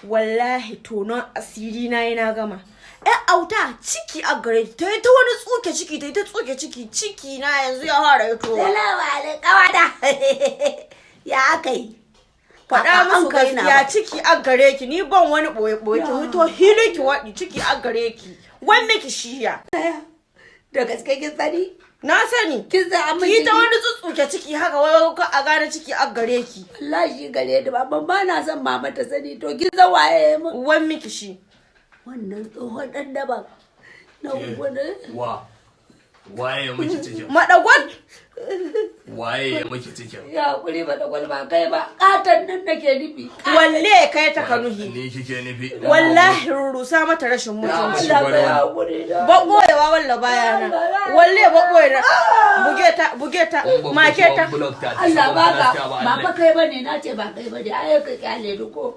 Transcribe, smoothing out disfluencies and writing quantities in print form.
wallahi tonon asiri na yana gama. Auta ciki a gare ta yi ta wani tsuke ciki ta yi ta tsuke ciki na yanzu ya fara ya towa. Salamu alaikum kawata. Ya aka yi? Faɗa musu gaskiya ciki a gare ki, ni ban wani ɓoye-ɓoye ki hito hili ki waɗi ciki a gare ki. Wanne ki shiya? Da gaske kin sani? Na sani. Kin san amma ki ta wani tsutsuke ciki haka wai ka a gane ciki a gare ki. Wallahi gare ni ba na son mama ta sani to kin san waye mu? Wan miki shi. Wannan tsohon dan daban. Na wani. Waye ya miki cikin? Madagwal. Waye ya miki cikin? Ya kuri madagwal ba kai ba. Katan nan nake nufi. Walle kai ta kanuhi. Ni kike nufi. Wallahi rurusa mata rashin mutunci. Ba boyewa walla bayana. Walle ba boye buge ta make ta. Allah baka ba kai bane nace ba kai bane ai ka kyale ko